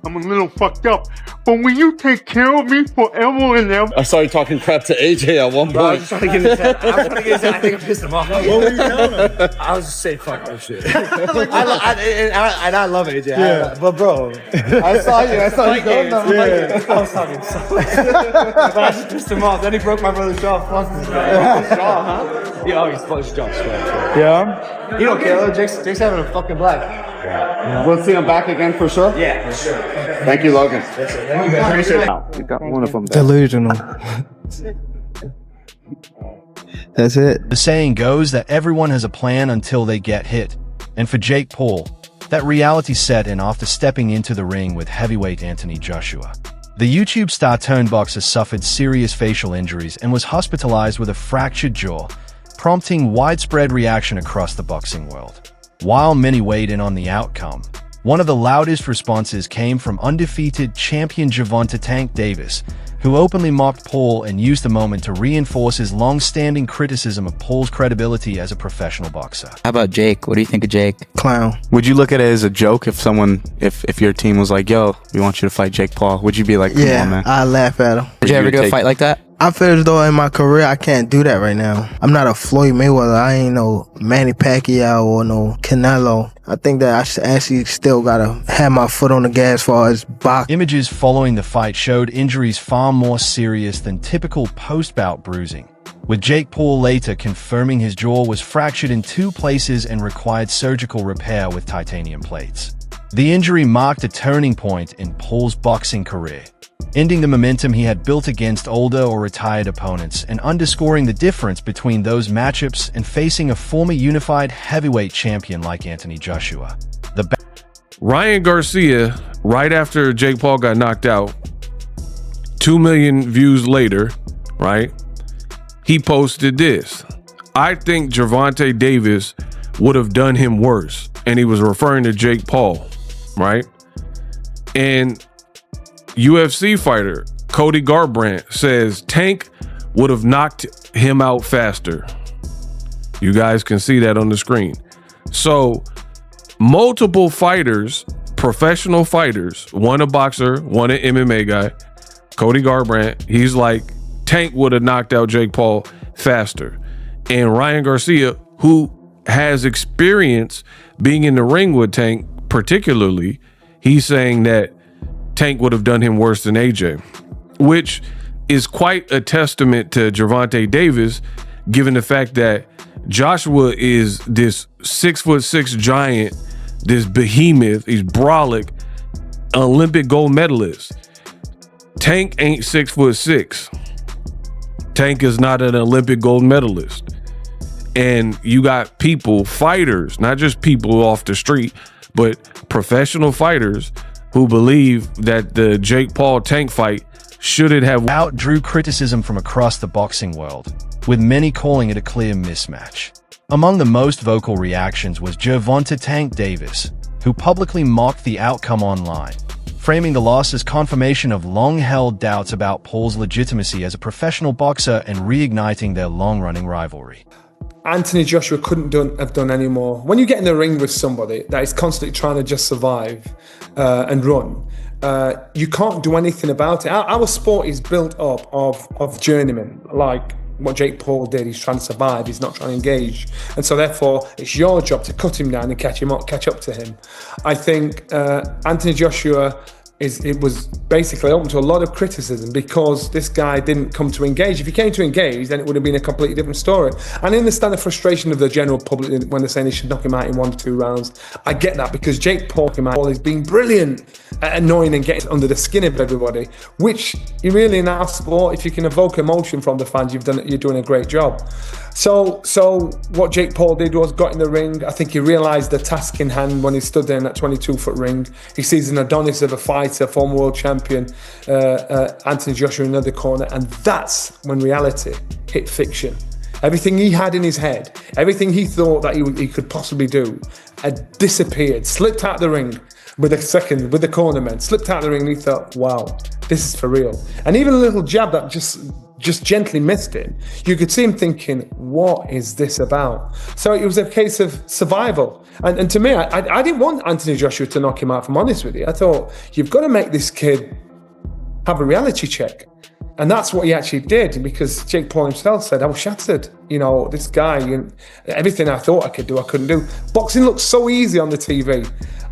I'm a little fucked up, but will you take care of me forever and ever? I saw you talking crap to AJ at one point. I was just trying to get his head. I think I pissed him off. What were you telling him? I was just saying, fuck that shit. I love AJ. Yeah. But bro, I saw you going down. I was talking so much. But I just pissed him off. Then he broke my brother's jaw. Fuck this guy. His jaw, huh? Yeah, he's fucked his jaw straight. Yeah. You don't care, Jake's having a fucking black. We'll see him back again for sure. Yeah, for sure. Thank you, Logan. Thank you guys. Appreciate it. We got one of them. Delusional. That's it. The saying goes that everyone has a plan until they get hit. And for Jake Paul, that reality set in after stepping into the ring with heavyweight Anthony Joshua. The YouTube star turned boxer suffered serious facial injuries and was hospitalized with a fractured jaw, prompting widespread reaction across the boxing world. While many weighed in on the outcome, one of the loudest responses came from undefeated champion Gervonta Davis, who openly mocked Paul and used the moment to reinforce his long-standing criticism of Paul's credibility as a professional boxer. How about Jake? What do you think of Jake? Clown. Would you look at it as a joke if your team was like, yo, we want you to fight Jake Paul? Would you be like, come on, man? I laugh at him. Did you ever do a fight like that? I feel as though in my career I can't do that right now. I'm not a Floyd Mayweather. I ain't no Manny Pacquiao or no Canelo. I think that I actually still gotta have my foot on the gas as far as boxing. Images following the fight showed injuries far more serious than typical post-bout bruising, with Jake Paul later confirming his jaw was fractured in 2 places and required surgical repair with titanium plates. The injury marked a turning point in Paul's boxing career, ending the momentum he had built against older or retired opponents and underscoring the difference between those matchups and facing a former unified heavyweight champion like Anthony Joshua. Ryan Garcia, right after Jake Paul got knocked out, 2 million views later, right? He posted this. I think Gervonta Davis would have done him worse. And he was referring to Jake Paul, right? And UFC fighter Cody Garbrandt says Tank would have knocked him out faster. You guys can see that on the screen. So multiple fighters, professional fighters, one a boxer, one an MMA guy, Cody Garbrandt, he's like, Tank would have knocked out Jake Paul faster. And Ryan Garcia, who has experience being in the ring with Tank particularly, he's saying that Tank would have done him worse than AJ, which is quite a testament to Gervonta Davis, given the fact that Joshua is this 6'6" giant, this behemoth, he's brolic, Olympic gold medalist. Tank ain't 6'6". Tank is not an Olympic gold medalist. And you got people, fighters, not just people off the street, but professional fighters who believe that the Jake Paul Tank fight shouldn't have drew criticism from across the boxing world, with many calling it a clear mismatch. Among the most vocal reactions was Gervonta Davis, who publicly mocked the outcome online, framing the loss as confirmation of long-held doubts about Paul's legitimacy as a professional boxer and reigniting their long-running rivalry. Anthony Joshua couldn't have done any more. When you get in the ring with somebody that is constantly trying to just survive and run, you can't do anything about it. Our sport is built up of journeymen, like what Jake Paul did. He's trying to survive, he's not trying to engage. And so therefore, it's your job to cut him down and catch up to him. I think Anthony Joshua it was basically open to a lot of criticism because this guy didn't come to engage. If he came to engage, then it would have been a completely different story. And I understand the frustration of the general public when they're saying they should knock him out in 1 to 2 rounds. I get that because Jake Paul is being brilliant at annoying and getting under the skin of everybody, which you really in our sport, if you can evoke emotion from the fans, you're doing a great job. So what Jake Paul did was got in the ring. I think he realised the task in hand when he stood there in that 22-foot ring. He sees an Adonis of a fighter, former world champion, Anthony Joshua in another corner, and that's when reality hit fiction. Everything he had in his head, everything he thought that he could possibly do, had disappeared, slipped out the ring. with the cornermen, slipped out of the ring, and he thought, wow, this is for real. And even a little jab that just gently missed him, you could see him thinking, what is this about? So it was a case of survival. And to me, I didn't want Anthony Joshua to knock him out, if I'm honest with you. I thought, you've got to make this kid have a reality check. And that's what he actually did, because Jake Paul himself said, I was shattered. This guy, everything I thought I could do, I couldn't do. Boxing looks so easy on the TV.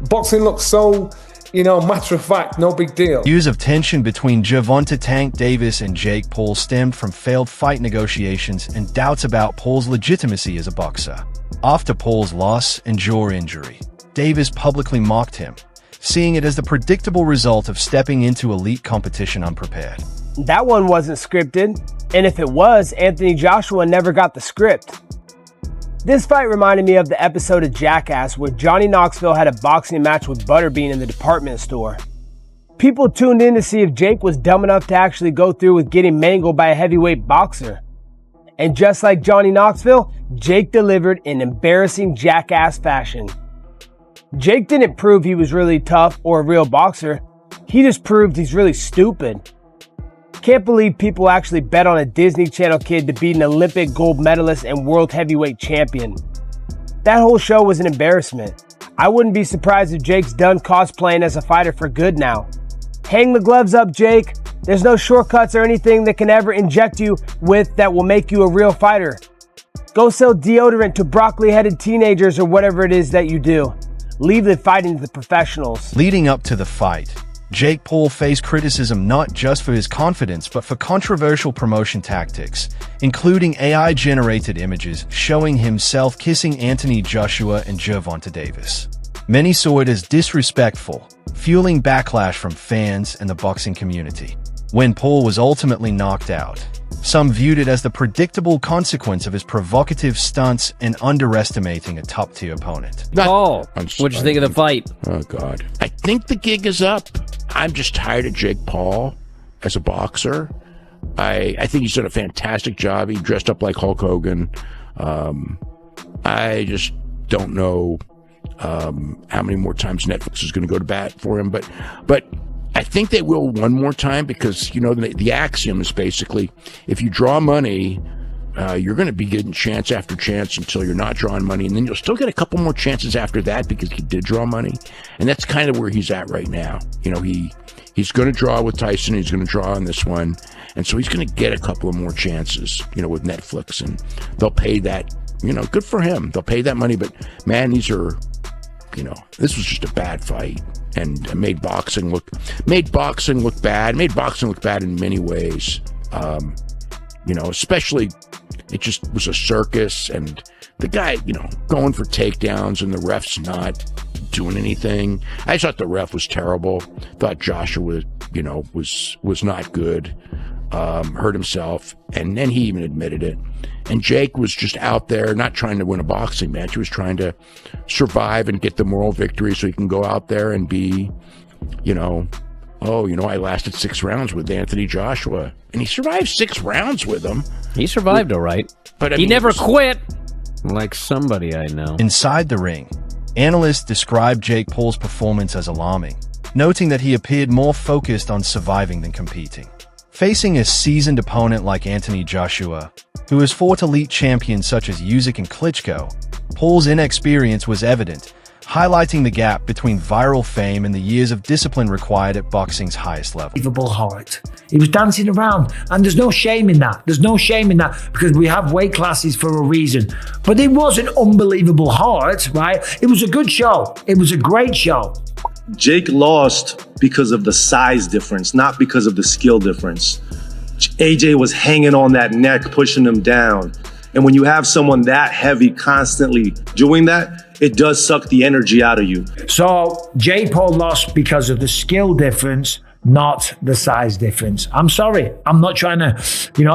Boxing looks so, matter of fact, no big deal. Years of tension between Gervonta "Tank" Davis and Jake Paul stemmed from failed fight negotiations and doubts about Paul's legitimacy as a boxer. After Paul's loss and jaw injury, Davis publicly mocked him, seeing it as the predictable result of stepping into elite competition unprepared. That one wasn't scripted, and if it was, Anthony Joshua never got the script. This fight reminded me of the episode of Jackass where Johnny Knoxville had a boxing match with Butterbean in the department store. People tuned in to see if Jake was dumb enough to actually go through with getting mangled by a heavyweight boxer. And just like Johnny Knoxville, Jake delivered in embarrassing Jackass fashion. Jake didn't prove he was really tough or a real boxer, he just proved he's really stupid. Can't believe people actually bet on a Disney Channel kid to beat an Olympic gold medalist and world heavyweight champion. That whole show was an embarrassment. I wouldn't be surprised if Jake's done cosplaying as a fighter for good now. Hang the gloves up, Jake. There's no shortcuts or anything that can ever inject you with that will make you a real fighter. Go sell deodorant to broccoli-headed teenagers or whatever it is that you do. Leave the fighting to the professionals. Leading up to the fight, Jake Paul faced criticism not just for his confidence but for controversial promotion tactics, including AI-generated images showing himself kissing Anthony Joshua and Gervonta Davis. Many saw it as disrespectful, fueling backlash from fans and the boxing community. When Paul was ultimately knocked out, some viewed it as the predictable consequence of his provocative stunts and underestimating a top-tier opponent. Paul, what'd you think of the fight? Oh, God. I think the gig is up. I'm just tired of Jake Paul as a boxer. I think he's done a fantastic job. He dressed up like Hulk Hogan. I just don't know how many more times Netflix is going to go to bat for him. But I think they will one more time because, the axiom is basically if you draw money, you're going to be getting chance after chance until you're not drawing money. And then you'll still get a couple more chances after that because he did draw money. And that's kind of where he's at right now. He's going to draw with Tyson. He's going to draw on this one. And so he's going to get a couple of more chances, with Netflix. And they'll pay that, good for him. They'll pay that money. But, man, these are, this was just a bad fight. And made boxing look bad. Made boxing look bad in many ways. Especially it just was a circus and the guy, going for takedowns and the ref's not doing anything. I thought the ref was terrible. Thought Joshua, was not good. Hurt himself. And then he even admitted it. And Jake was just out there not trying to win a boxing match. He was trying to survive and get the moral victory so he can go out there and be, I lasted 6 rounds with Anthony Joshua. And he survived 6 rounds with him. He survived all right. But he never quit. Like somebody I know. Inside the ring, analysts described Jake Paul's performance as alarming, noting that he appeared more focused on surviving than competing. Facing a seasoned opponent like Anthony Joshua, who has fought elite champions such as Usyk and Klitschko, Paul's inexperience was evident, highlighting the gap between viral fame and the years of discipline required at boxing's highest level. Unbelievable heart. He was dancing around, and there's no shame in that. There's no shame in that because we have weight classes for a reason. But it was an unbelievable heart, right? It was a good show. It was a great show. Jake lost because of the size difference, not because of the skill difference. AJ was hanging on that neck, pushing him down. And when you have someone that heavy constantly doing that, it does suck the energy out of you. So Jake Paul lost because of the skill difference, not the size difference. I'm sorry. I'm not trying to,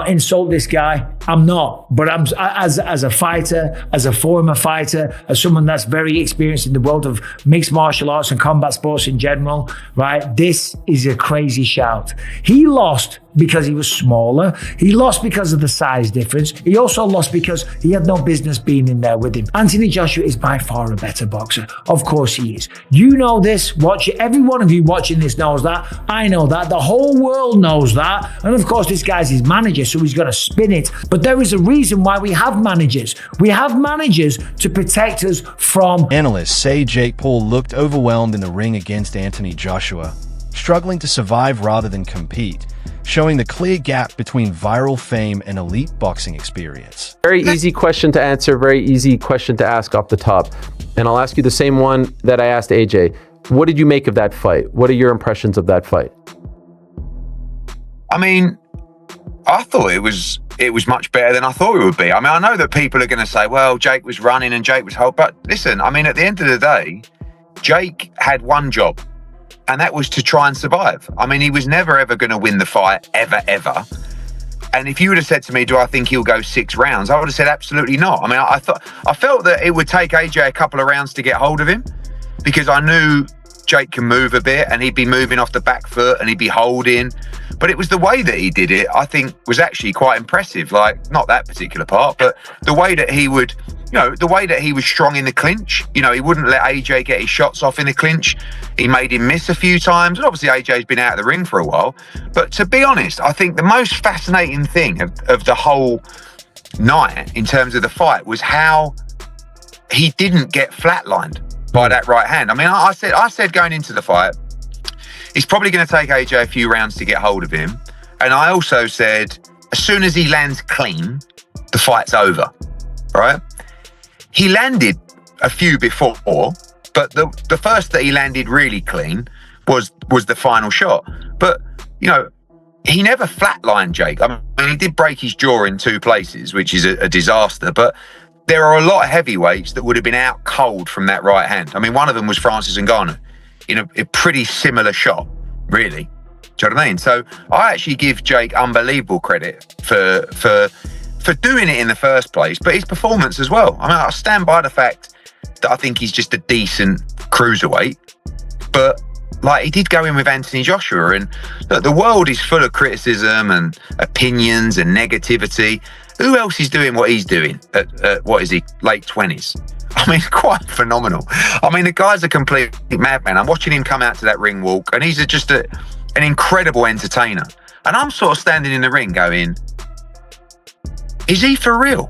insult this guy. I'm not. But I'm as a fighter, as a former fighter, as someone that's very experienced in the world of mixed martial arts and combat sports in general, right? This is a crazy shout. He lost because he was smaller. He lost because of the size difference. He also lost because he had no business being in there with him. Anthony Joshua is by far a better boxer. Of course he is. You know this. Every one of you watching this knows that. I know that. The whole world knows that. And of course, this guy's his manager, so he's going to spin it. But there is a reason why we have managers. We have managers to protect us from... Analysts say Jake Paul looked overwhelmed in the ring against Anthony Joshua, struggling to survive rather than compete, showing the clear gap between viral fame and elite boxing experience. Very easy question to answer, very easy question to ask off the top. And I'll ask you the same one that I asked AJ. What did you make of that fight? What are your impressions of that fight? I mean, I thought it was much better than I thought it would be. I mean, I know that people are going to say, well, Jake was running and Jake was hold. But listen, I mean, at the end of the day, Jake had one job, and that was to try and survive. I mean, he was never, ever going to win the fight, ever. And if you would have said to me, do I think he'll go 6 rounds? I would have said absolutely not. I mean, I felt that it would take AJ a couple of rounds to get hold of him, because I knew Jake can move a bit and he'd be moving off the back foot and he'd be holding. But it was the way that he did it, I think, was actually quite impressive. Like, not that particular part, but the way that he would, the way that he was strong in the clinch. He wouldn't let AJ get his shots off in the clinch. He made him miss a few times. And obviously AJ's been out of the ring for a while. But to be honest, I think the most fascinating thing of the whole night in terms of the fight was how he didn't get flatlined by that right hand. I mean, I said going into the fight, it's probably going to take AJ a few rounds to get hold of him. And I also said, as soon as he lands clean, the fight's over, right? He landed a few before, but the first that he landed really clean was the final shot. But, he never flatlined Jake. I mean, he did break his jaw in 2 places, which is a disaster, but there are a lot of heavyweights that would have been out cold from that right hand. I mean, one of them was Francis Ngannou in a pretty similar shot, really. Do you know what I mean? So I actually give Jake unbelievable credit for doing it in the first place, but his performance as well. I mean, I stand by the fact that I think he's just a decent cruiserweight, but he did go in with Anthony Joshua, and look, the world is full of criticism and opinions and negativity. Who else is doing what he's doing at what is he, late 20s? I mean, quite phenomenal. I mean, the guy's a complete madman. I'm watching him come out to that ring walk, and he's just an incredible entertainer. And I'm sort of standing in the ring going, is he for real?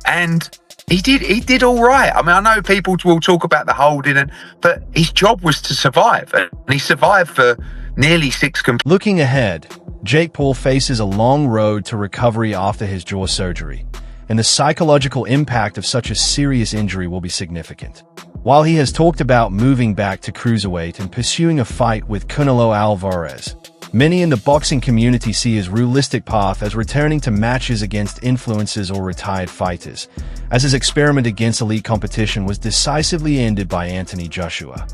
And he did all right. I mean, I know people will talk about the holding, but his job was to survive, and he survived for nearly 6 Looking ahead, Jake Paul faces a long road to recovery after his jaw surgery, and the psychological impact of such a serious injury will be significant. While he has talked about moving back to cruiserweight and pursuing a fight with Canelo Alvarez, many in the boxing community see his realistic path as returning to matches against influencers or retired fighters, as his experiment against elite competition was decisively ended by Anthony Joshua.